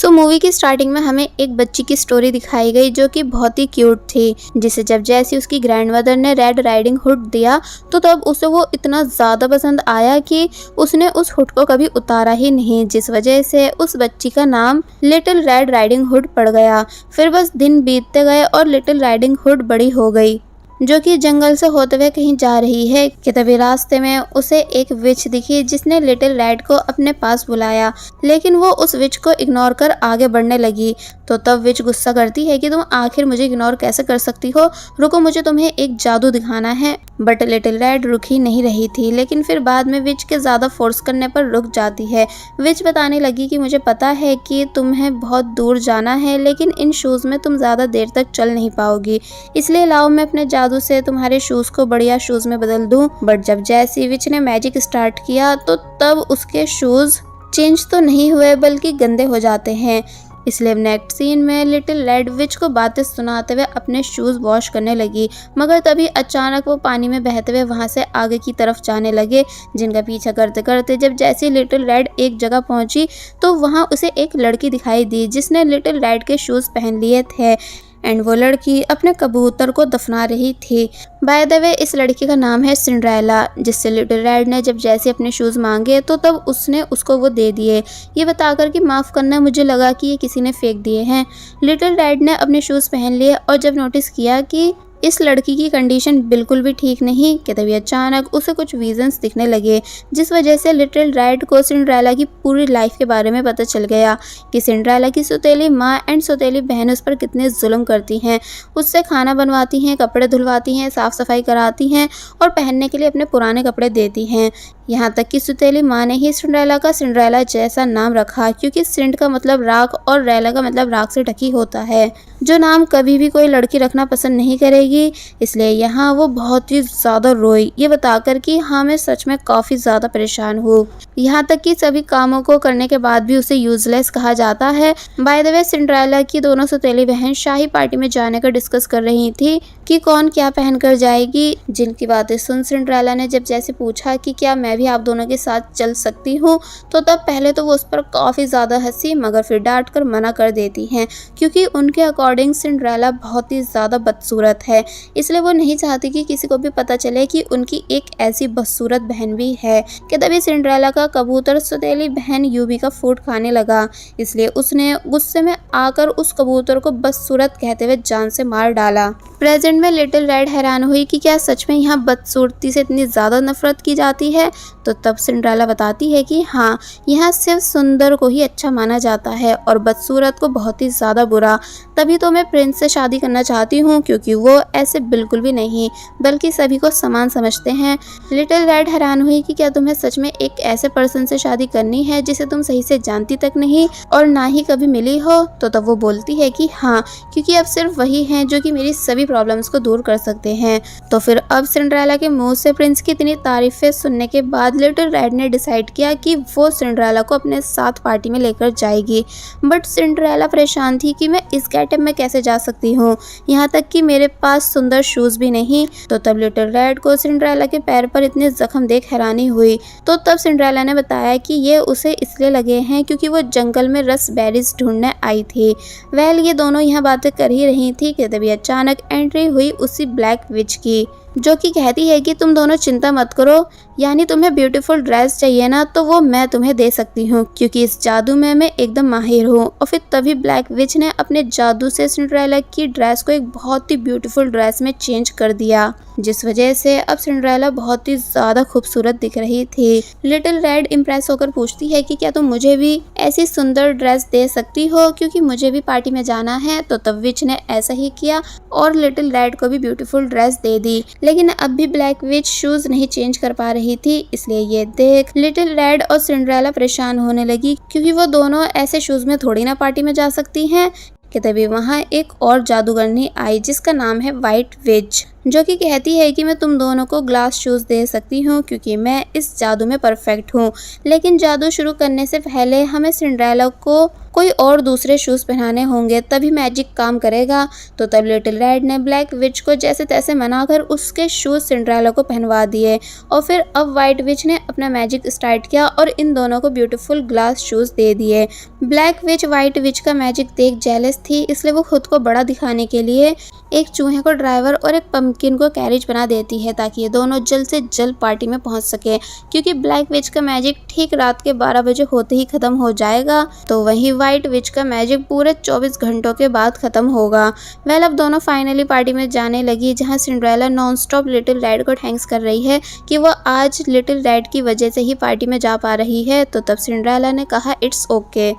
Movie की starting में हमें एक बच्ची की स्टोरी दिखाई गई जो कि बहुत ही क्यूट थी, जिसे जब जैसे उसकी ग्रैंडमदर ने रेड राइडिंग हुड दिया तो तब उसे वो इतना ज़्यादा पसंद आया कि उसने उस हुड को कभी उतारा ही नहीं, जिस वजह से उस बच्ची का नाम लिटिल रेड राइडिंग हुड पड़ गया। फिर बस दिन बीतते गए और लिटिल राइडिंग हुड बड़ी हो गई, जो कि जंगल से होते हुए कहीं जा रही है कि तभी रास्ते में उसे एक विच दिखी जिसने लिटिल रेड को अपने पास बुलाया, लेकिन वो उस विच को इग्नोर कर आगे बढ़ने लगी। तो तब विच गुस्सा करती है कि तुम आखिर मुझे इग्नोर कैसे कर सकती हो, रुको मुझे तुम्हें एक जादू दिखाना है। बट लिटिल रेड रुक ही नहीं रही थी, लेकिन फिर बाद में विच के ज़्यादा फोर्स करने पर रुक जाती है। विच बताने लगी कि मुझे पता है कि तुम्हें बहुत दूर जाना है, लेकिन इन शूज़ में तुम ज़्यादा देर तक चल नहीं पाओगी, इसलिए लाओ मैं अपने जादू से तुम्हारे शूज़ को बढ़िया शूज़ में बदल दूं। बट जब जैसी विच ने मैजिक स्टार्ट किया तो तब उसके शूज़ चेंज तो नहीं हुए बल्कि गंदे हो जाते हैं। इसलिए नेक्स्ट सीन में लिटिल रेड विच को बातें सुनाते हुए अपने शूज़ वॉश करने लगी, मगर तभी अचानक वो पानी में बहते हुए वहाँ से आगे की तरफ जाने लगे, जिनका पीछा करते करते जब जैसे लिटिल रेड एक जगह पहुँची तो वहाँ उसे एक लड़की दिखाई दी जिसने लिटिल रेड के शूज़ पहन लिए थे एंड वो लड़की अपने कबूतर को दफना रही थी। बाय द वे इस लड़की का नाम है सिंड्रेला, जिससे लिटिल रेड ने जब जैसे अपने शूज़ मांगे तो तब उसने उसको वो दे दिए, ये बताकर कि माफ़ करना मुझे लगा कि ये किसी ने फेंक दिए हैं। लिटिल रेड ने अपने शूज़ पहन लिए और जब नोटिस किया कि इस लड़की की कंडीशन बिल्कुल भी ठीक नहीं कि तभी अचानक उसे कुछ विजन्स दिखने लगे, जिस वजह से लिटिल रेड को सिंड्रेला की पूरी लाइफ के बारे में पता चल गया कि सिंड्रेला की सौतेली माँ एंड सौतेली बहन उस पर कितने जुल्म करती हैं, उससे खाना बनवाती हैं, कपड़े धुलवाती हैं, साफ़ सफाई कराती हैं और पहनने के लिए अपने पुराने कपड़े देती हैं। यहाँ तक कि सौतेली माँ ने ही सिंड्रेला का सिंड्रेला जैसा नाम रखा, क्योंकि सिंड का मतलब राख और रेला का मतलब राख से ढकी होता है, जो नाम कभी भी कोई लड़की रखना पसंद नहीं करेगी। इसलिए यहाँ वो बहुत ही ज़्यादा रोई, ये बताकर कि हाँ मैं सच में काफ़ी ज़्यादा परेशान हूँ। यहाँ तक कि सभी कामों को करने के बाद भी उसे यूजलेस कहा जाता है। बाय द वे सिंड्रेला की दोनों सौतेली बहन शाही पार्टी में जाने का डिस्कस कर रही थी कि कौन क्या पहन कर जाएगी, जिनकी बातें सुन सिंड्रेला ने जब जैसे पूछा कि क्या मैं भी आप दोनों के साथ चल सकती हूँ, तो तब पहले तो वो उस पर काफ़ी ज़्यादा हंसी, मगर फिर डांट कर मना कर देती हैं, क्योंकि उनके अकॉर्डिंग सिंड्रेला बहुत ही ज़्यादा बदसूरत है, इसलिए वो नहीं चाहती कि किसी को भी पता चले कि उनकी एक ऐसी बदसूरत बहन भी है। कि तभी सिंड्रेला का कबूतर सौतेली बहन यूबी का फूड खाने लगा, इसलिए उसने गुस्से में आकर उस कबूतर को बदसूरत कहते हुए जान से मार डाला। प्रेजेंट में लिटिल रेड हैरान हुई कि क्या सच में यहाँ बदसूरती से इतनी ज़्यादा नफरत की जाती है। तो तब सिंड्रेला बताती है कि हाँ, यहाँ सिर्फ सुंदर को ही अच्छा माना जाता है और बदसूरत को बहुत ही ज़्यादा बुरा। तभी तो मैं प्रिंस से शादी करना चाहती हूँ, क्योंकि वो ऐसे बिल्कुल भी नहीं बल्कि सभी को समान समझते हैं। लिटिल रेड हैरान हुई कि क्या तुम्हें सच में एक ऐसे पर्सन से शादी करनी है जिसे तुम सही से जानती तक नहीं और ना ही कभी मिली हो। तो तब वो बोलती है कि हाँ, क्योंकि अब सिर्फ वही हैं जो कि मेरी सभी प्रॉब्लम्स को दूर कर सकते हैं। तो फिर अब सिंड्रेला के मुंह से प्रिंस की इतनी तारीफें सुनने के बाद लिटिल रेड ने डिसाइड किया कि वो सिंड्रेला को अपने साथ पार्टी में लेकर जाएगी। बट सिंड्रेला परेशान थी कि मैं इस गेटअप में कैसे जा सकती हूँ, यहाँ तक कि मेरे पास सुंदर शूज़ भी नहीं। तो तब लिटिल रेड को सिंड्रेला के पैर पर इतने जख्म देख हैरानी हुई। तो तब सिंड्रेला ने बताया कि ये उसे इसलिए लगे हैं क्योंकि वो जंगल में रसबेरीज ढूंढने आई थी। वेल ये दोनों यहाँ बातें कर ही रही थी कि तभी अचानक एंट्री हुई उसी ब्लैक विच की, जो कि कहती है कि तुम दोनों चिंता मत करो, यानी तुम्हें ब्यूटीफुल ड्रेस चाहिए ना, तो वो मैं तुम्हें दे सकती हूँ, क्योंकि इस जादू में मैं एकदम माहिर हूँ। और फिर तभी ब्लैक विच ने अपने जादू से सिंड्रेला की ड्रेस को एक बहुत ही ब्यूटीफुल ड्रेस में चेंज कर दिया, जिस वजह से अब सिंड्रेला बहुत ही ज़्यादा खूबसूरत दिख रही थी। लिटिल रेड इम्प्रेस होकर पूछती है कि क्या तुम मुझे भी ऐसी सुंदर ड्रेस दे सकती हो, क्योंकि मुझे भी पार्टी में जाना है। तो तब विच ने ऐसा ही किया और लिटिल रेड को भी ब्यूटीफुल ड्रेस दे दी, लेकिन अब भी ब्लैक विच शूज़ नहीं चेंज कर पा रही थी। इसलिए ये देख लिटिल रेड और सिंड्रेला परेशान होने लगी, क्योंकि वो दोनों ऐसे शूज़ में थोड़ी ना पार्टी में जा सकती हैं। कि तभी वहाँ एक और जादूगरनी आई जिसका नाम है वाइट विच। जो कि कहती है कि मैं तुम दोनों को ग्लास शूज़ दे सकती हूँ क्योंकि मैं इस जादू में परफेक्ट हूँ। लेकिन जादू शुरू करने से पहले हमें सिंड्रेला को कोई और दूसरे शूज़ पहनाने होंगे, तभी मैजिक काम करेगा। तो तब लिटिल रेड ने ब्लैक विच को जैसे तैसे मनाकर उसके शूज़ सिंड्रेला को पहनवा दिए और फिर अब वाइट विच ने अपना मैजिक स्टार्ट किया और इन दोनों को ब्यूटीफुल ग्लास शूज़ दे दिए। ब्लैक विच वाइट विच का मैजिक देख जेलस थी, इसलिए वो खुद को बड़ा दिखाने के लिए एक चूहे को ड्राइवर और एक पंपकिन को कैरेज बना देती है ताकि ये दोनों जल्द से जल्द पार्टी में पहुंच सके, क्योंकि ब्लैक विच का मैजिक ठीक रात के 12 बजे होते ही खत्म हो जाएगा। तो वहीं वाइट विच का मैजिक पूरे 24 घंटों के बाद खत्म होगा। वेल अब दोनों फाइनली पार्टी में जाने लगी, जहां Cinderella non stop little red को थैंक्स कर रही है कि वो आज लिटिल रेड की वजह से ही पार्टी में जा पा रही है। तो तब सिंड्रेला ने कहा इट्स ओके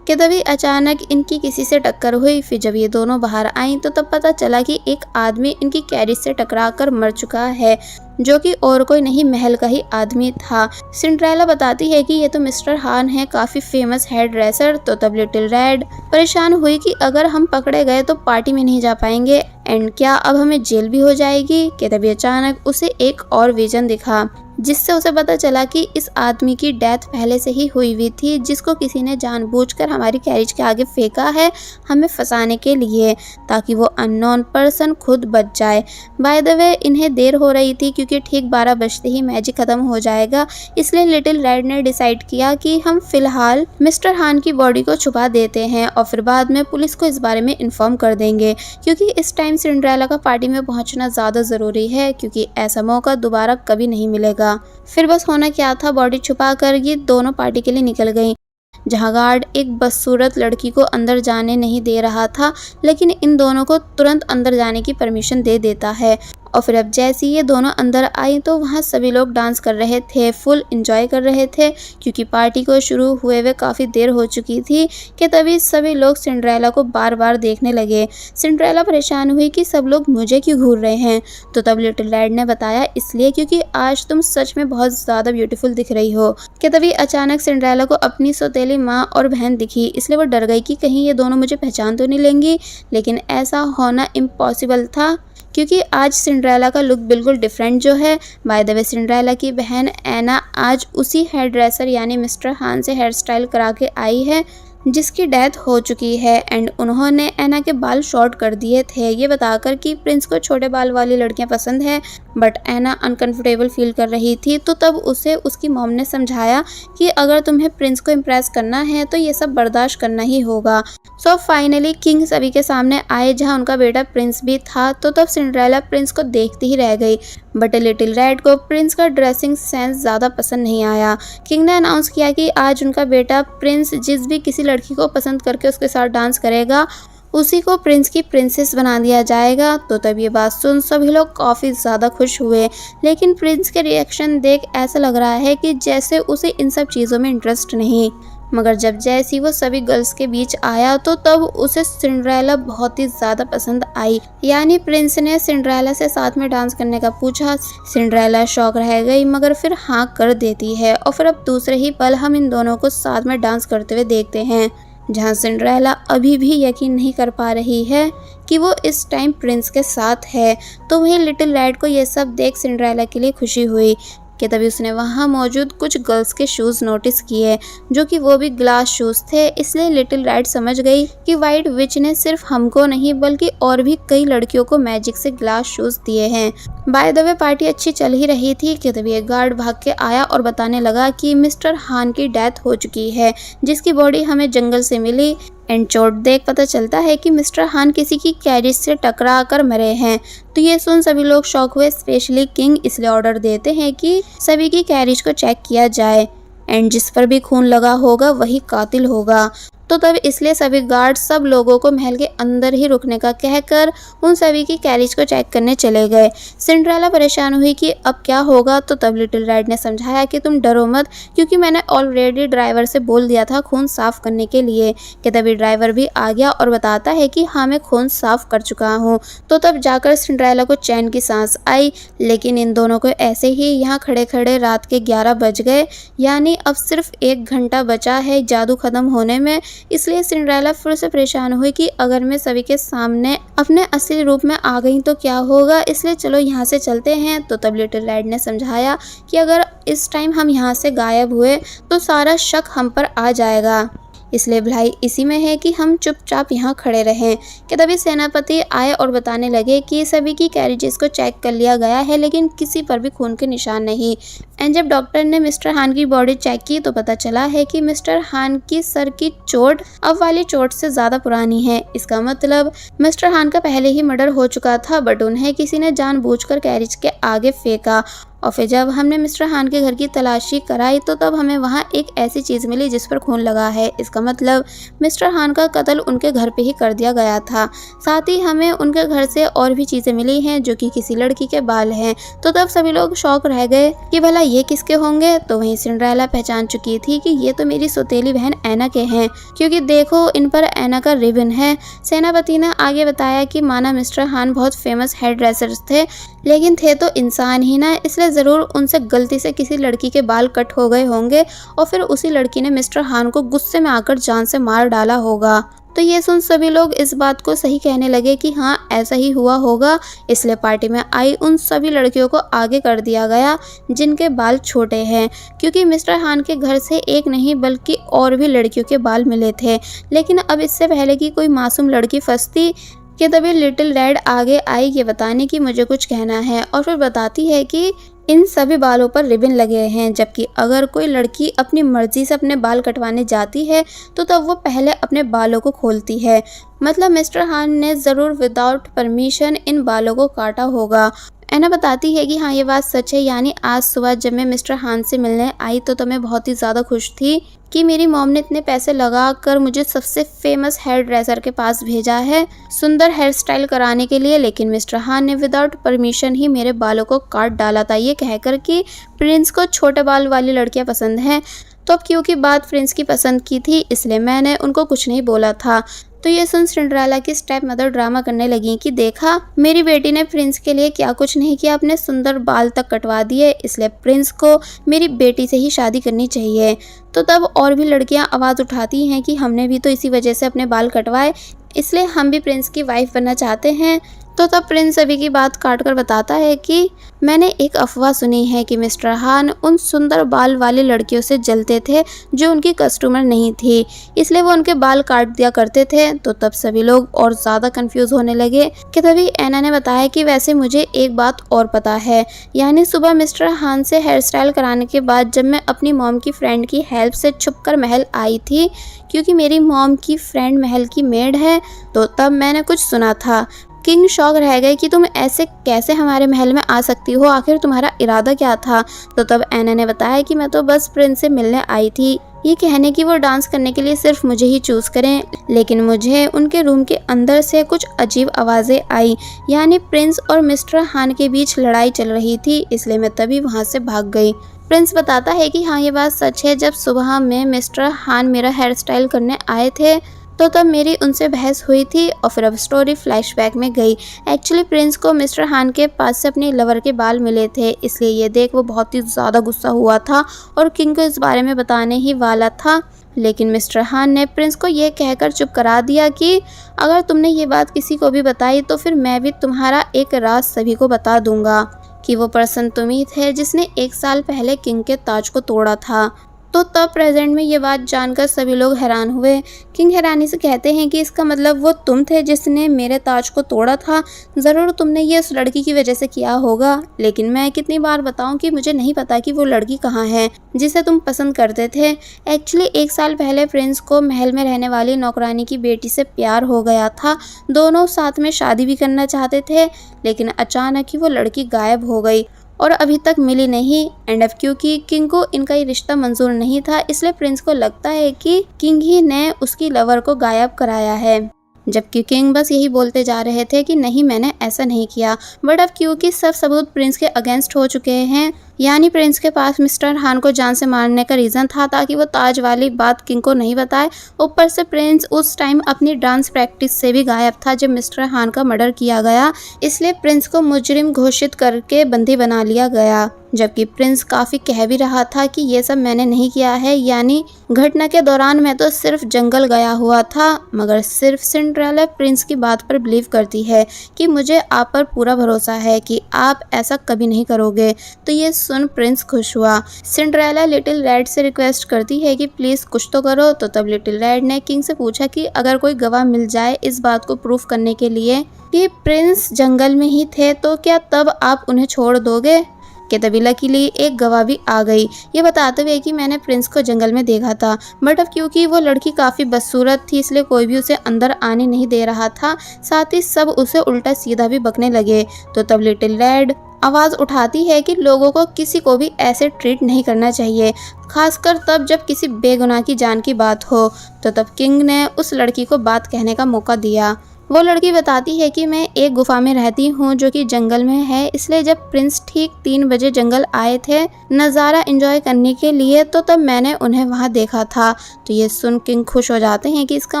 कि तभी अचानक इनकी किसी से टक्कर हुई। फिर जब ये दोनों बाहर आईं तो तब पता चला कि एक आदमी इनकी कैरिज से टकरा कर मर चुका है, जो कि और कोई नहीं महल का ही आदमी था। सिंड्रेला बताती है कि ये तो मिस्टर हान है, काफी फेमस हेयर ड्रेसर। तो तब लिटिल रेड परेशान हुई कि अगर हम पकड़े गए तो पार्टी में नहीं जा पाएंगे एंड क्या अब हमें जेल भी हो जाएगी। कि तभी अचानक उसे एक और विजन दिखा, जिससे उसे पता चला कि इस आदमी की डेथ पहले से ही हुई हुई थी, जिसको किसी ने जानबूझकर हमारी कैरिज के आगे फेंका है हमें फंसाने के लिए, ताकि वो अननोन पर्सन खुद बच जाए। बाय द वे इन्हें देर हो रही थी क्योंकि ठीक 12 बजते ही मैजिक खत्म हो जाएगा, इसलिए लिटिल रेड ने डिसाइड किया कि हम फिलहाल मिस्टर हान की बॉडी को छुपा देते हैं और फिर बाद में पुलिस को इस बारे में इन्फॉर्म कर देंगे, क्योंकि इस टाइम सिंड्रेला का पार्टी में पहुंचना ज़्यादा ज़रूरी है, क्योंकि ऐसा मौका दोबारा कभी नहीं मिलेगा। फिर बस होना क्या था, बॉडी छुपा कर ये दोनों पार्टी के लिए निकल गई, जहां गार्ड एक बदसूरत लड़की को अंदर जाने नहीं दे रहा था, लेकिन इन दोनों को तुरंत अंदर जाने की परमिशन दे देता है। और फिर अब जैसे ये दोनों अंदर आई तो वहाँ सभी लोग डांस कर रहे थे, फुल एंजॉय कर रहे थे, क्योंकि पार्टी को शुरू हुए हुए काफ़ी देर हो चुकी थी। कि तभी सभी लोग सिंड्रेला को बार बार देखने लगे। सिंड्रेला परेशान हुई कि सब लोग मुझे क्यों घूर रहे हैं। तो तब लिटिल रेड ने बताया इसलिए क्योंकि आज तुम सच में बहुत ज़्यादा ब्यूटीफुल दिख रही हो। कि तभी अचानक सिंड्रेला को अपनी सौतेली माँ और बहन दिखी, इसलिए वो डर गई कि कहीं ये दोनों मुझे पहचान तो नहीं लेंगी, लेकिन ऐसा होना इम्पॉसिबल था क्योंकि आज सिंड्रेला का लुक बिल्कुल डिफरेंट जो है। बाय द वे सिंड्रेला की बहन एना आज उसी हेयर ड्रेसर यानी मिस्टर हान से हेयर स्टाइल करा के आई है जिसकी डेथ हो चुकी है, एंड उन्होंने एना के बाल शॉर्ट कर दिए थे, ये बताकर कि प्रिंस को छोटे बाल वाली लड़कियां पसंद है। बट एना अनकंफर्टेबल फील कर रही थी, तो तब उसे उसकी मॉम ने समझाया कि अगर तुम्हें प्रिंस को इम्प्रेस करना है तो ये सब बर्दाश्त करना ही होगा। सो फाइनली किंग सभी के सामने आए, जहां उनका बेटा प्रिंस भी था। तो तब सिंड्रेला प्रिंस को देखती ही रह गई, बट लिटिल रेड को प्रिंस का ड्रेसिंग सेंस ज़्यादा पसंद नहीं आया। किंग ने अनाउंस किया कि आज उनका बेटा प्रिंस जिस भी किसी लड़की को पसंद करके उसके साथ डांस करेगा उसी को प्रिंस की प्रिंसेस बना दिया जाएगा। तो तब ये बात सुन सभी लोग काफ़ी ज़्यादा खुश हुए, लेकिन प्रिंस के रिएक्शन देख ऐसा लग रहा है कि जैसे उसे इन सब चीज़ों में इंटरेस्ट नहीं। मगर जब जैसी वो सभी गर्ल्स के बीच आया तो तब उसे सिंड्रेला बहुत ही ज़्यादा पसंद आई। यानी प्रिंस ने सिंड्रेला से साथ में डांस करने का पूछा। सिंड्रेला शॉक रह गई मगर फिर हाँ कर देती है, और फिर अब दूसरे ही पल हम इन दोनों को साथ में डांस करते हुए देखते हैं, जहाँ सिंड्रेला अभी भी यकीन नहीं कर पा रही है कि वो इस टाइम प्रिंस के साथ है। तो वहीं लिटिल रेड को ये सब देख सिंड्रेला के लिए खुशी हुई कि तभी उसने वहाँ मौजूद कुछ गर्ल्स के शूज़ नोटिस किए, जो कि वो भी ग्लास शूज़ थे। इसलिए लिटिल रेड समझ गई कि वाइट विच ने सिर्फ हमको नहीं बल्कि और भी कई लड़कियों को मैजिक से ग्लास शूज़ दिए हैं। बाय द वे पार्टी अच्छी चल ही रही थी कि तभी एक गार्ड भाग के आया और बताने लगा कि मिस्टर हान की डेथ हो चुकी है, जिसकी बॉडी हमें जंगल से मिली, एंड चोट देख पता चलता है कि मिस्टर हान किसी की कैरिज से टकरा कर मरे हैं। तो ये सुन सभी लोग शॉक हुए, स्पेशली किंग, इसलिए ऑर्डर देते हैं कि सभी की कैरिज को चेक किया जाए, एंड जिस पर भी खून लगा होगा वही कातिल होगा। तो तब इसलिए सभी गार्ड सब लोगों को महल के अंदर ही रुकने का कहकर उन सभी की कैरिज को चेक करने चले गए। सिंड्रेला परेशान हुई कि अब क्या होगा। तो तब लिटिल रेड ने समझाया कि तुम डरो मत, क्योंकि मैंने ऑलरेडी ड्राइवर से बोल दिया था खून साफ करने के लिए। कि तभी ड्राइवर भी आ गया और बताता है कि हाँ मैं खून साफ कर चुका हूँ। तो तब जाकर सिंड्रेला को चैन की सांस आई, लेकिन इन दोनों को ऐसे ही यहाँ खड़े खड़े रात के 11 बज गए, यानी अब सिर्फ 1 घंटा बचा है जादू खत्म होने में। इसलिए सिंड्रेला फिर से परेशान हुई कि अगर मैं सभी के सामने अपने असली रूप में आ गई तो क्या होगा, इसलिए चलो यहाँ से चलते हैं। तो तब लिटिल रेड ने समझाया कि अगर इस टाइम हम यहाँ से गायब हुए तो सारा शक हम पर आ जाएगा, इसलिए भलाई इसी में है कि हम चुपचाप यहाँ खड़े रहें। कि तभी सेनापति आए और बताने लगे कि सभी की कैरेजेस को चेक कर लिया गया है लेकिन किसी पर भी खून के निशान नहीं। एंड जब डॉक्टर ने मिस्टर हान की बॉडी चेक की तो पता चला है कि मिस्टर हान की सर की चोट अब वाली चोट से ज़्यादा पुरानी है। इसका मतलब मिस्टर हान का पहले ही मर्डर हो चुका था, बट उन्हें किसी ने जानबूझकर कैरेज के आगे फेंका। और फिर जब हमने मिस्टर हान के घर की तलाशी कराई तो तब हमें वहाँ एक ऐसी चीज़ मिली जिस पर खून लगा है। इसका मतलब मिस्टर हान का कत्ल उनके घर पे ही कर दिया गया था। साथ ही हमें उनके घर से और भी चीज़ें मिली हैं जो कि किसी लड़की के बाल हैं। तो तब सभी लोग शॉक रह गए कि भला ये किसके होंगे। तो वहीं सिंड्रेला पहचान चुकी थी कि ये तो मेरी सौतेली बहन ऐना के हैं, क्योंकि देखो इन पर ऐना का रिबन है। सेनापति ने आगे बताया कि माना मिस्टर हान बहुत फेमस हेयर ड्रेसर्स थे, लेकिन थे तो इंसान ही ना, इसलिए ज़रूर उनसे गलती से किसी लड़की के बाल कट हो गए होंगे और फिर उसी लड़की ने मिस्टर हान को गुस्से में आकर जान से मार डाला होगा। तो ये सुन सभी लोग इस बात को सही कहने लगे कि हाँ ऐसा ही हुआ होगा। इसलिए पार्टी में आई उन सभी लड़कियों को आगे कर दिया गया जिनके बाल छोटे हैं, क्योंकि मिस्टर हान के घर से एक नहीं बल्कि और भी लड़कियों के बाल मिले थे। लेकिन अब इससे पहले कि कोई मासूम लड़की फंसती कि तभी लिटिल रेड आगे आई ये बताने की मुझे कुछ कहना है, और फिर बताती है कि इन सभी बालों पर रिबन लगे हैं, जबकि अगर कोई लड़की अपनी मर्जी से अपने बाल कटवाने जाती है तो तब वो पहले अपने बालों को खोलती है। मतलब मिस्टर हान ने ज़रूर विदाउट परमिशन इन बालों को काटा होगा। ऐना बताती है कि हाँ ये बात सच है, यानी आज सुबह जब मैं मिस्टर हान से मिलने आई तो मैं बहुत ही ज़्यादा खुश थी कि मेरी मॉम ने इतने पैसे लगा कर मुझे सबसे फेमस हेयर ड्रेसर के पास भेजा है सुंदर हेयर स्टाइल कराने के लिए, लेकिन मिस्टर हान ने विदाउट परमिशन ही मेरे बालों को काट डाला था, ये कहकर कि प्रिंस को छोटे बाल वाली लड़कियां पसंद हैं। तो अब क्योंकि बात प्रिंस की पसंद की थी इसलिए मैंने उनको कुछ नहीं बोला था। तो ये सुन सिंड्रेला की स्टेप मदर ड्रामा करने लगी कि देखा मेरी बेटी ने प्रिंस के लिए क्या कुछ नहीं किया, अपने सुंदर बाल तक कटवा दिए, इसलिए प्रिंस को मेरी बेटी से ही शादी करनी चाहिए। तो तब और भी लड़कियां आवाज़ उठाती हैं कि हमने भी तो इसी वजह से अपने बाल कटवाए, इसलिए हम भी प्रिंस की वाइफ बनना चाहते हैं। तो तब प्रिंस सभी की बात काट कर बताता है कि मैंने एक अफवाह सुनी है कि मिस्टर हान उन सुंदर बाल वाली लड़कियों से जलते थे जो उनकी कस्टमर नहीं थी, इसलिए वो उनके बाल काट दिया करते थे। तो तब सभी लोग और ज़्यादा कंफ्यूज होने लगे कि तभी ऐना ने बताया कि वैसे मुझे एक बात और पता है, यानी सुबह मिस्टर हान से हेयर स्टाइल कराने के बाद जब मैं अपनी मॉम की फ्रेंड की हेल्प से छुपकर महल आई थी, क्योंकि मेरी मॉम की फ्रेंड महल की मेड है, तो तब मैंने कुछ सुना था। किंग शॉक रह गए कि तुम ऐसे कैसे हमारे महल में आ सकती हो, आखिर तुम्हारा इरादा क्या था। तो तब ऐना ने बताया कि मैं तो बस प्रिंस से मिलने आई थी, ये कहने की वो डांस करने के लिए सिर्फ मुझे ही चूज़ करें, लेकिन मुझे उनके रूम के अंदर से कुछ अजीब आवाज़ें आई, यानी प्रिंस और मिस्टर हान के बीच लड़ाई चल रही थी, इसलिए मैं तभी वहाँ से भाग गई। प्रिंस बताता है कि हाँ ये बात सच है, जब सुबह में मिस्टर हान मेरा हेयर स्टाइल करने आए थे तो तब मेरी उनसे बहस हुई थी, और फिर अब स्टोरी फ्लैशबैक में गई। एक्चुअली प्रिंस को मिस्टर हान के पास से अपने लवर के बाल मिले थे, इसलिए ये देख वो बहुत ही ज़्यादा गुस्सा हुआ था और किंग को इस बारे में बताने ही वाला था, लेकिन मिस्टर हान ने प्रिंस को ये कहकर चुप करा दिया कि अगर तुमने ये बात किसी को भी बताई तो फिर मैं भी तुम्हारा एक राज सभी को बता दूंगा कि वो पर्सन तुम ही थे जिसने 1 साल पहले किंग के ताज को तोड़ा था। तो तब प्रेजेंट में ये बात जानकर सभी लोग हैरान हुए। किंग हैरानी से कहते हैं कि इसका मतलब वो तुम थे जिसने मेरे ताज को तोड़ा था, ज़रूर तुमने ये उस लड़की की वजह से किया होगा, लेकिन मैं कितनी बार बताऊं कि मुझे नहीं पता कि वो लड़की कहाँ है जिसे तुम पसंद करते थे। एक्चुअली 1 साल पहले प्रिंस को महल में रहने वाली नौकरानी की बेटी से प्यार हो गया था, दोनों साथ में शादी भी करना चाहते थे, लेकिन अचानक ही वो लड़की गायब हो गई और अभी तक मिली नहीं। एंड अब क्योंकि किंग को इनका ये रिश्ता मंजूर नहीं था, इसलिए प्रिंस को लगता है कि किंग ही ने उसकी लवर को गायब कराया है, जबकि किंग बस यही बोलते जा रहे थे कि नहीं मैंने ऐसा नहीं किया। बट अब क्योंकि सब सबूत प्रिंस के अगेंस्ट हो चुके हैं यानी प्रिंस के पास मिस्टर हान को जान से मारने का रीज़न था ताकि वो ताज वाली बात किंग को नहीं बताए। ऊपर से प्रिंस उस टाइम अपनी डांस प्रैक्टिस से भी गायब था जब मिस्टर हान का मर्डर किया गया, इसलिए प्रिंस को मुजरिम घोषित करके बंदी बना लिया गया। जबकि प्रिंस काफ़ी कह भी रहा था कि ये सब मैंने नहीं किया है, यानी घटना के दौरान मैं तो सिर्फ जंगल गया हुआ था। मगर सिर्फ सिंड्रेला प्रिंस की बात पर बिलीव करती है कि मुझे आप पर पूरा भरोसा है कि आप ऐसा कभी नहीं करोगे। तो ये सुन प्रिंस खुश हुआ। सिंड्रेला लिटिल रेड से रिक्वेस्ट करती है कि प्लीज़ कुछ तो करो। तो तब लिटिल रेड ने किंग से पूछा कि अगर कोई गवाह मिल जाए इस बात को प्रूफ करने के लिए कि प्रिंस जंगल में ही थे, तो क्या तब आप उन्हें छोड़ दोगे? कि तभी लकीली एक गवाह भी आ गई, ये बताते हुए कि मैंने प्रिंस को जंगल में देखा था, बट अब क्योंकि वो लड़की काफ़ी बदसूरत थी इसलिए कोई भी उसे अंदर आने नहीं दे रहा था। साथ ही सब उसे उल्टा सीधा भी बकने लगे। तो तब लिटिल रेड आवाज़ उठाती है कि लोगों को किसी को भी ऐसे ट्रीट नहीं करना चाहिए, खासकर तब जब किसी बेगुनाह की जान की बात हो। तो तब किंग ने उस लड़की को बात कहने का मौका दिया। वो लड़की बताती है कि मैं एक गुफा में रहती हूँ जो कि जंगल में है, इसलिए जब प्रिंस ठीक 3 बजे जंगल आए थे नज़ारा एंजॉय करने के लिए, तो तब मैंने उन्हें वहाँ देखा था। तो ये सुन किंग खुश हो जाते हैं कि इसका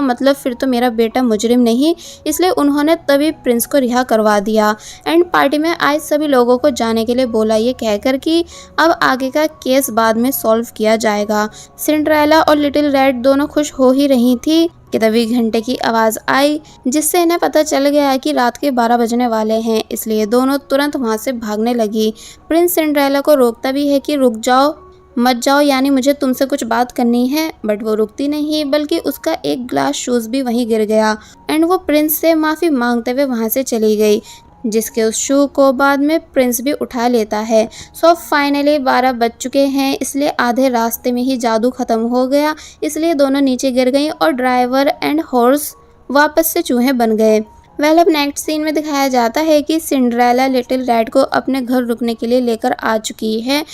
मतलब फिर तो मेरा बेटा मुजरिम नहीं, इसलिए उन्होंने तभी प्रिंस को रिहा करवा दिया। एंड पार्टी में आए सभी लोगों को जाने के लिए बोला, ये कहकर कि अब आगे का केस बाद में सॉल्व किया जाएगा। सिंड्रेला और लिटिल रेड दोनों खुश हो ही रही थी कि तभी घंटे की आवाज़ आई, जिससे इन्हें पता चल गया कि रात के 12 बजने वाले हैं, इसलिए दोनों तुरंत वहां से भागने लगी। प्रिंस सिंड्रेला को रोकता भी है कि रुक जाओ, मत जाओ, यानी मुझे तुमसे कुछ बात करनी है, बट वो रुकती नहीं बल्कि उसका एक ग्लास शूज़ भी वहीं गिर गया एंड वो प्रिंस से माफ़ी मांगते हुए वहाँ से चली गई, जिसके उस शू को बाद में प्रिंस भी उठा लेता है। सो फाइनली 12 बज चुके हैं, इसलिए आधे रास्ते में ही जादू ख़त्म हो गया, इसलिए दोनों नीचे गिर गई और ड्राइवर एंड हॉर्स वापस से चूहे बन गए। वेल अब नेक्स्ट सीन में दिखाया जाता है कि सिंड्रेला लिटिल रेड को अपने घर रुकने के लिए लेकर आ चुकी है,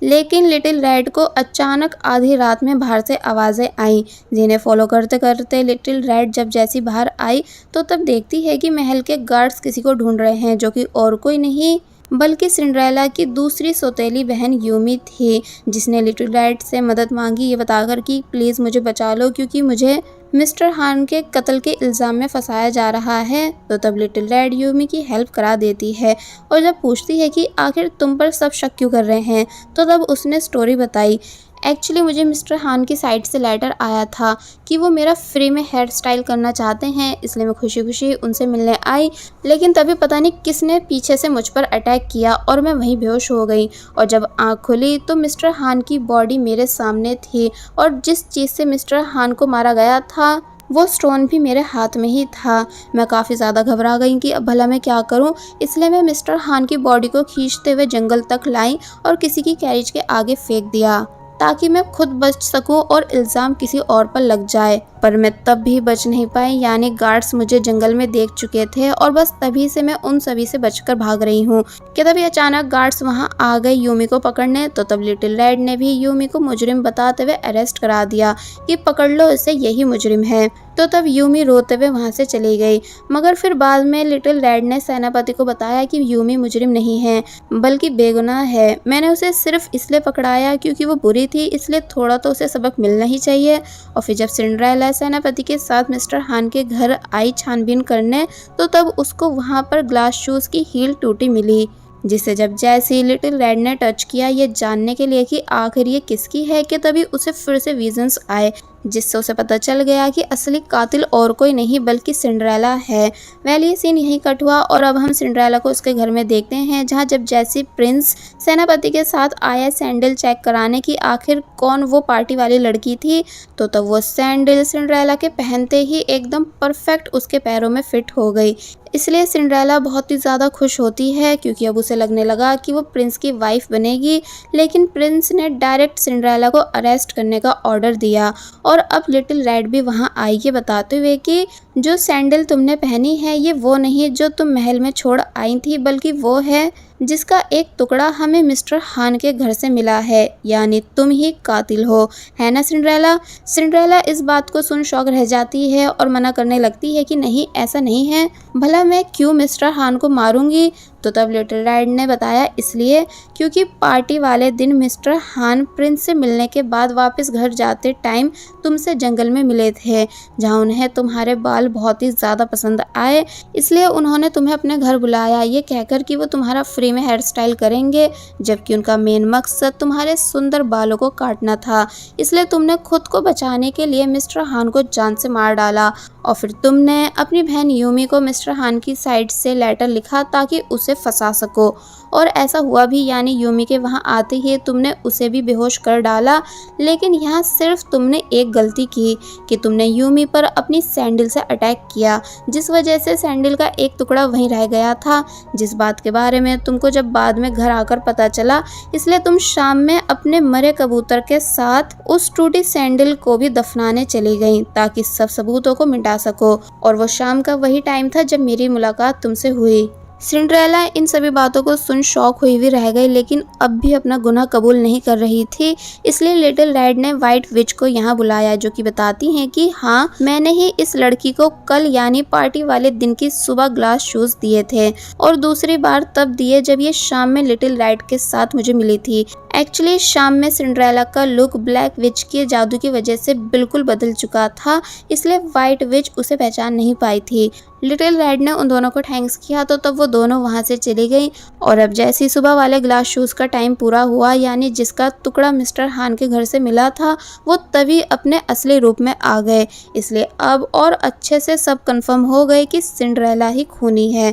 लेकिन लिटिल रेड को अचानक आधी रात में बाहर से आवाज़ें आईं, जिन्हें फॉलो करते करते लिटिल रेड जब जैसी बाहर आई तो तब देखती है कि महल के गार्ड्स किसी को ढूंढ रहे हैं, जो कि और कोई नहीं बल्कि सिंड्रेला की दूसरी सौतेली बहन यूमी थी, जिसने लिटिल रेड से मदद मांगी ये बताकर कि प्लीज़ मुझे बचा लो क्योंकि मुझे मिस्टर हान के कत्ल के इल्ज़ाम में फंसाया जा रहा है। तो तब लिटिल रेड यूमी की हेल्प करा देती है और जब पूछती है कि आखिर तुम पर सब शक क्यों कर रहे हैं, तो तब उसने स्टोरी बताई। एक्चुअली मुझे मिस्टर हान की साइड से लेटर आया था कि वो मेरा फ्री में हेयर स्टाइल करना चाहते हैं, इसलिए मैं खुशी खुशी उनसे मिलने आई, लेकिन तभी पता नहीं किसने पीछे से मुझ पर अटैक किया और मैं वहीं बेहोश हो गई। और जब आँख खुली तो मिस्टर हान की बॉडी मेरे सामने थी और जिस चीज़ से मिस्टर हान को मारा गया था वो स्टोन भी मेरे हाथ में ही था। मैं काफ़ी ज़्यादा घबरा गई कि अब भला मैं क्या करूं, इसलिए मैं मिस्टर हान की बॉडी को खींचते हुए जंगल तक लाई और किसी की कैरेज के आगे फेंक दिया ताकि मैं खुद बच सकूं और इल्ज़ाम किसी और पर लग जाए। पर मैं तब भी बच नहीं पाई, यानी गार्ड्स मुझे जंगल में देख चुके थे और बस तभी से मैं उन सभी से बचकर भाग रही हूँ कि तभी अचानक गार्ड्स वहाँ आ गए यूमी को पकड़ने। तो तब लिटिल रेड ने भी यूमी को मुजरिम बताते हुए अरेस्ट करा दिया कि पकड़ लो इसे, यही मुजरिम है। तो तब यूमी रोते हुए वहाँ से चली गई, मगर फिर बाद में लिटिल रेड ने सेनापति को बताया कि यूमी मुजरिम नहीं है बल्कि बेगुनाह है। मैंने उसे सिर्फ इसलिए पकड़ाया क्योंकि वो बुरी थी, इसलिए थोड़ा तो उसे सबक मिलना ही चाहिए। और फिर जब सिंड्रेला सेनापति के साथ मिस्टर हान के घर आई छानबीन करने, तो तब उसको वहाँ पर ग्लास शूज़ की हील टूटी मिली, जिसे जब जैसे लिटिल रेड ने टच किया ये जानने के लिए कि आखिर ये किसकी है, कि तभी उसे फिर से विजन्स आए, जिससे उसे पता चल गया कि असली कातिल और कोई नहीं बल्कि सिंड्रेला है। वेल ये सीन यहीं कट हुआ और अब हम सिंड्रेला को उसके घर में देखते हैं, जहां जब जैसी प्रिंस सेनापति के साथ आया सैंडल चेक कराने की आखिर कौन वो पार्टी वाली लड़की थी, तो तब वो सैंडल सिंड्रेला के पहनते ही एकदम परफेक्ट उसके पैरों में फिट हो गई। इसलिए सिंड्रेला बहुत ही ज़्यादा खुश होती है क्योंकि अब उसे लगने लगा कि वो प्रिंस की वाइफ बनेगी, लेकिन प्रिंस ने डायरेक्ट सिंड्रेला को अरेस्ट करने का ऑर्डर दिया। और अब लिटिल रेड भी वहाँ आई ये बताते हुए कि जो सैंडल तुमने पहनी है ये वो नहीं जो तुम महल में छोड़ आई थी, बल्कि वो है जिसका एक टुकड़ा हमें मिस्टर हान के घर से मिला है, यानी तुम ही कातिल हो, है ना सिंड्रेला। सिंड्रेला इस बात को सुन शॉक रह जाती है और मना करने लगती है कि नहीं ऐसा नहीं है, भला मैं क्यों मिस्टर हान को मारूंगी। तो तब लिटिल रेड ने बताया इसलिए क्योंकि पार्टी वाले दिन मिस्टर हान प्रिंस से मिलने के बाद वापस घर जाते टाइम तुमसे जंगल में मिले थे, जहां उन्हें तुम्हारे बाल बहुत ही ज़्यादा पसंद आए, इसलिए उन्होंने तुम्हें अपने घर बुलाया ये कहकर कि वो तुम्हारा फ्री में हेयर स्टाइल करेंगे, जबकि उनका मेन मकसद तुम्हारे सुंदर बालों को काटना था। इसलिए तुमने खुद को बचाने के लिए मिस्टर हान को जान से मार डाला और फिर तुमने अपनी बहन यूमी को मिस्टर हान की साइड से लेटर लिखा ताकि उसे फंसा सको, और ऐसा हुआ भी, यानी यूमी के वहाँ आते ही तुमने उसे भी बेहोश कर डाला। लेकिन यहाँ सिर्फ तुमने एक गलती की कि तुमने यूमी पर अपनी सैंडल से अटैक किया, जिस वजह से सैंडल का एक टुकड़ा वहीं रह गया था, जिस बात के बारे में तुमको जब बाद में घर आकर पता चला। इसलिए तुम शाम में अपने मरे कबूतर के साथ उस टूटी सैंडल को भी दफनाने चली गई ताकि सब सबूतों को मिटा सको, और वो शाम का वही टाइम था जब मेरी मुलाकात तुमसे हुई। सिंड्रेला इन सभी बातों को सुन शॉक हुई हुई रह गई, लेकिन अब भी अपना गुनाह कबूल नहीं कर रही थी। इसलिए लिटिल रेड ने व्हाइट विच को यहाँ बुलाया, जो कि बताती हैं कि हाँ, मैंने ही इस लड़की को कल यानी पार्टी वाले दिन की सुबह ग्लास शूज दिए थे, और दूसरी बार तब दिए जब ये शाम में लिटिल रेड के साथ मुझे मिली थी। एक्चुअली शाम में सिंड्रेला का लुक ब्लैक विच के जादू की वजह से बिल्कुल बदल चुका था, इसलिए व्हाइट विच उसे पहचान नहीं पाई थी। लिटिल रेड ने उन दोनों को थैंक्स किया तो तब वो दोनों वहां से चली गई, और अब जैसे सुबह वाले ग्लास शूज का टाइम पूरा हुआ, यानी जिसका टुकड़ा मिस्टर हान के घर से मिला था, वो तभी अपने असली रूप में आ गए। इसलिए अब और अच्छे से सब कंफर्म हो गए कि सिंड्रेला ही खूनी है।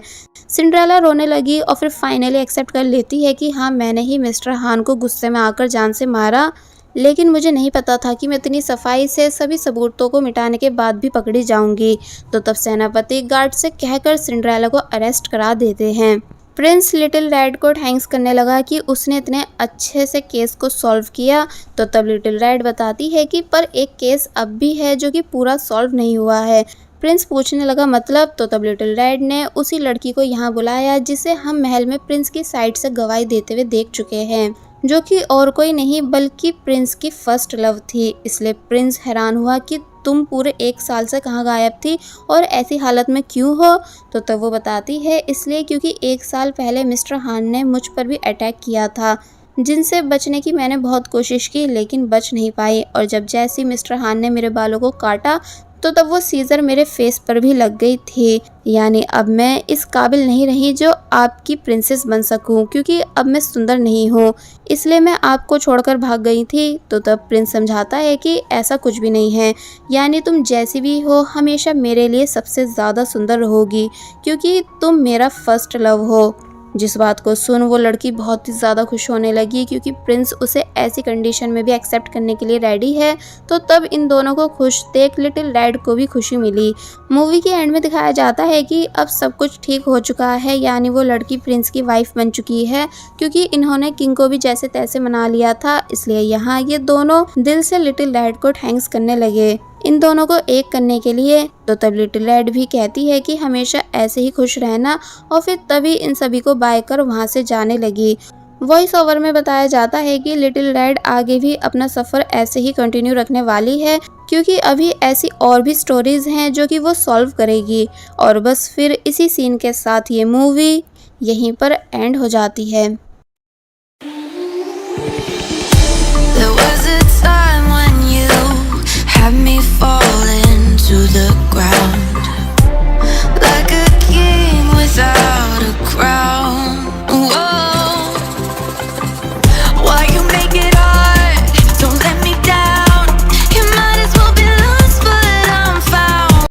सिंड्रेला रोने लगी और फिर फाइनली एक्सेप्ट कर लेती है कि हाँ, मैंने ही मिस्टर हान को गुस्से में आकर जान से मारा, लेकिन मुझे नहीं पता था कि मैं इतनी सफाई से सभी सबूतों को मिटाने के बाद भी पकड़ी जाऊंगी। तो तब सेनापति गार्ड से कहकर सिंड्रेला को अरेस्ट करा देते हैं। प्रिंस लिटिल रेड को थैंक्स करने लगा कि उसने इतने अच्छे से केस को सॉल्व किया। तो तब लिटिल रेड बताती है कि पर एक केस अब भी है जो कि पूरा सॉल्व नहीं हुआ है। प्रिंस पूछने लगा मतलब, तो तब लिटिल रेड ने उसी लड़की को यहाँ बुलाया जिसे हम महल में प्रिंस की साइड से गवाही देते हुए देख चुके हैं, जो कि और कोई नहीं बल्कि प्रिंस की फर्स्ट लव थी। इसलिए प्रिंस हैरान हुआ कि तुम पूरे 1 साल से कहाँ गायब थी और ऐसी हालत में क्यों हो। तो तब वो बताती है इसलिए क्योंकि 1 साल पहले मिस्टर हान ने मुझ पर भी अटैक किया था, जिनसे बचने की मैंने बहुत कोशिश की लेकिन बच नहीं पाई, और जब जैसे मिस्टर हान ने मेरे बालों को काटा तो तब वो सीजर मेरे फेस पर भी लग गई थी, यानी अब मैं इस काबिल नहीं रही जो आपकी प्रिंसेस बन सकूं, क्योंकि अब मैं सुंदर नहीं हूँ, इसलिए मैं आपको छोड़कर भाग गई थी। तो तब प्रिंस समझाता है कि ऐसा कुछ भी नहीं है, यानी तुम जैसी भी हो हमेशा मेरे लिए सबसे ज़्यादा सुंदर रहोगी, क्योंकि तुम मेरा फर्स्ट लव हो। जिस बात को सुन वो लड़की बहुत ही ज़्यादा खुश होने लगी, क्योंकि प्रिंस उसे ऐसी कंडीशन में भी एक्सेप्ट करने के लिए रेडी है। तो तब इन दोनों को खुश देख लिटिल रेड को भी खुशी मिली। मूवी के एंड में दिखाया जाता है कि अब सब कुछ ठीक हो चुका है, यानी वो लड़की प्रिंस की वाइफ बन चुकी है, क्योंकि इन्होंने किंग को भी जैसे तैसे मना लिया था। इसलिए यहाँ ये दोनों दिल से लिटिल रेड को थैंक्स करने लगे इन दोनों को एक करने के लिए। तो तब लिटिल रेड भी कहती है कि हमेशा ऐसे ही खुश रहना, और फिर तभी इन सभी को बाय कर वहाँ से जाने लगी। वॉइस ओवर में बताया जाता है कि लिटिल रेड आगे भी अपना सफ़र ऐसे ही कंटिन्यू रखने वाली है, क्योंकि अभी ऐसी और भी स्टोरीज हैं जो कि वो सॉल्व करेगी। और बस फिर इसी सीन के साथ ये मूवी यहीं पर एंड हो जाती है। Had me falling to the ground.